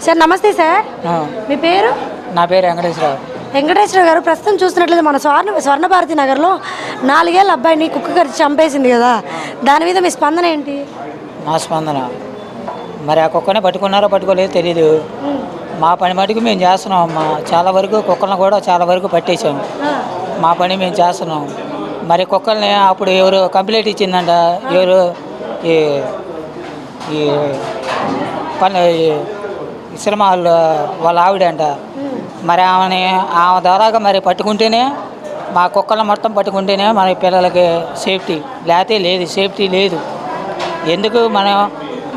Sir నమస్తే sir. మీ పేరు? నా పేరు వెంకటేశ్వరరావు. వెంకటేశ్వర గారు, ప్రస్తుతం చూసినట్లయితే మన స్వర్ణభారతి నగర్లో 4 ఏళ్ళ అబ్బాయిని కుక్క కరిచి చంపేసింది కదా, దాని మీద మీ స్పందన ఏంటి? మా స్పందన మరి ఆ కుక్కని పట్టుకున్నారో పట్టుకోలేదో తెలీదు. మా పని మటుకు మేము చేస్తున్నాం అమ్మా. చాలా వరకు కుక్కలను కూడా చాలా వరకు పట్టేసాము. మా పని మేము చేస్తున్నాం. మరి కుక్కల్ని అప్పుడు ఎవరు కంప్లైంట్ ఇచ్చిందంట, ఎవరు ఈ ఈ పని సినిమా వాళ్ళ ఆవిడంట. మరి ఆమె ద్వారాగా మరి పట్టుకుంటేనే, మా కుక్కలను మొత్తం పట్టుకుంటేనే మన పిల్లలకి సేఫ్టీ, లేకపోతే లేదు, సేఫ్టీ లేదు. ఎందుకు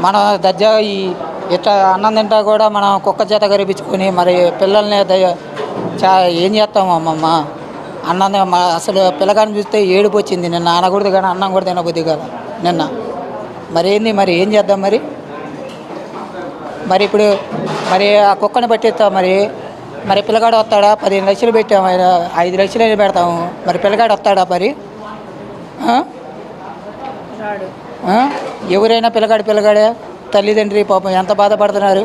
మనం దర్జా ఇట్లా అన్నం తింటా కూడా మనం కుక్క చేత గరిపించుకొని మరి పిల్లల్ని ఏం చేస్తాము అమ్మమ్మ? అన్నం అసలు పిల్లగాని చూస్తే ఏడుపు వచ్చింది నిన్న. అనకూడదు కానీ అన్నం కూడా తినబుద్ది కదా నిన్న. మరి ఏం చేద్దాం మరి ఇప్పుడు మరి ఆ కుక్కని పట్టిస్తాం. మరి పిల్లగాడు వస్తాడా? 15 లక్షలు పెట్టాము, 5 లక్షలు పెడతాము. మరి పిల్లగాడు వస్తాడా? మరి ఎవరైనా పిల్లగాడే. తల్లిదండ్రి పాపం ఎంత బాధపడుతున్నారు.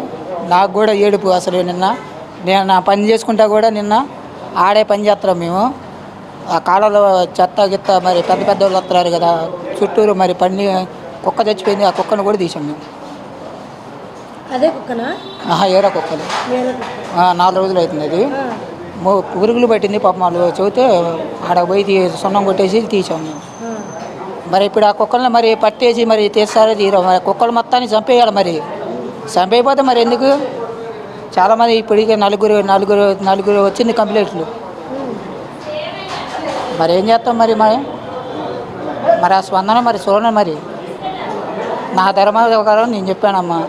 నాకు కూడా ఏడుపు. అసలు నేను నా పని చేసుకుంటా కూడా నిన్న ఆడే పని చేస్తున్నాం మేము. ఆ కాలంలో చెత్త గిత్త మరి పెద్ద వాళ్ళు వస్తున్నారు కదా చుట్టూరు. మరి కుక్క చచ్చిపోయింది, ఆ కుక్కను కూడా తీసాం మేము. అదే కుక్కనా? ఏరా కుక్కలు 4 రోజులు అవుతుంది. అది పురుగులు పట్టింది పాపం. వాళ్ళు చెబితే ఆడ పోయి సున్నం కొట్టేసి తీసాం మేము. మరి ఇప్పుడు ఆ కుక్కల్ని మరి పట్టేసి మరి తీస్తారో తీరో. మరి కుక్కలు మొత్తాన్ని చంపేయాలి. మరి చంపేయకపోతే మరి ఎందుకు? చాలామంది ఇప్పటికే నలుగురు వచ్చింది కంప్లైంట్లు. మరి ఏం చేస్తాం? మరి ఆ స్పందన మరి చూడండి. మరి నా ధర్మకారం నేను చెప్పానమ్మా.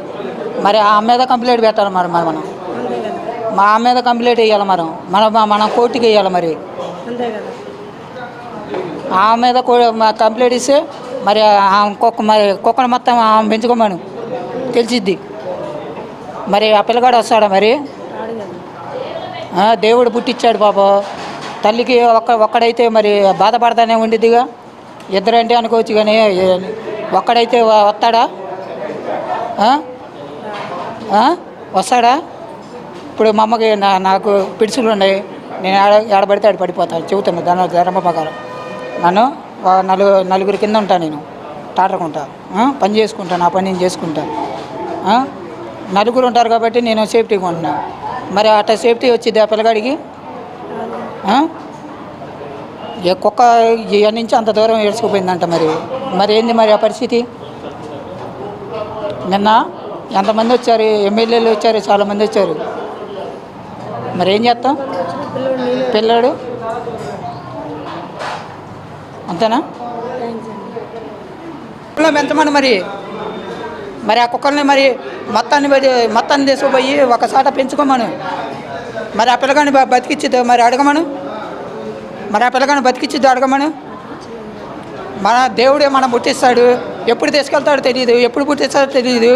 మరి ఆ మీద కంప్లైంట్ పెట్టాలి. మనం మా మీద కంప్లైంట్ వేయాలి. మనం కోర్టుకి వేయాలి. మరి ఆ మీద కంప్లైంట్ ఇస్తే మరి కుక్కను మొత్తం పెంచుకోమను తెలిసిద్ది. మరి ఆ పిల్లగాడు వస్తాడా? మరి దేవుడు పుట్టించాడు పాపం. తల్లికి ఒక్కడైతే మరి బాధపడతానే ఉండిద్దిగా. ఇద్దరంటే అనుకోవచ్చు కానీ ఒక్కడైతే వస్తాడా? వస్తాడా? ఇప్పుడు మా అమ్మకి నాకు పిడుచులు ఉన్నాయి. నేను ఏడబడితే ఆడ పడిపోతాను. చెబుతాను ధర్మ ప్రకారం. నన్ను నలుగురి కింద ఉంటాను. నేను టాటర్కుంటా, పని చేసుకుంటాను. నా పని నేను చేసుకుంటా. నలుగురు ఉంటారు కాబట్టి నేను సేఫ్టీగా ఉంటున్నాను. మరి అట్లా సేఫ్టీ వచ్చింది ఆ పిల్లగాడికి? కుక్క ఇక్కడి నుంచి అంత దూరం ఏడ్చుకుపోయిందంట. మరి ఏంది మరి ఆ పరిస్థితి? నిన్న ఎంతమంది వచ్చారు? ఎమ్మెల్యేలు వచ్చారు, చాలామంది వచ్చారు. మరి ఏం చేస్తాం? పిల్లాడు అంతేనా? పెంచమని మరి ఆ కుక్కల్ని మొత్తాన్ని తీసుకుపోయి ఒకసాట పెంచుకోమను. మరి ఆ పిల్లగాని బతికిచ్చిద్దు మరి అడగమను. మరి ఆ పిల్లగాని బతికిచ్చిద్దు అడగమను. మన దేవుడే మనం పుట్టిస్తాడు. ఎప్పుడు తీసుకెళ్తాడో తెలియదు, ఎప్పుడు పుట్టిస్తాడో తెలియదు.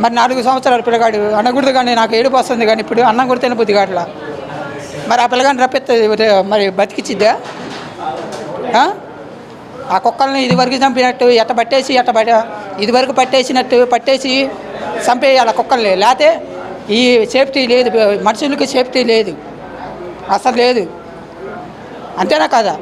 మరి 4 సంవత్సరాలు పిల్లగాడు. అనకూడదు కానీ నాకు ఏడుపు వస్తుంది. కానీ ఇప్పుడు అన్నం కూడా తినబుద్ది కాట్లా. మరి ఆ పిల్లగాని రప్పిస్తుంది మరి బతికిచ్చిద్దా? ఆ కుక్కల్ని ఇదివరకు చంపినట్టు ఇదివరకు పట్టేసి చంపేయాలి ఆ కుక్కల్ని. లేకపోతే ఈ సేఫ్టీ లేదు, మనుషులకి సేఫ్టీ లేదు, అసలు లేదు. అంతేనా కాదా?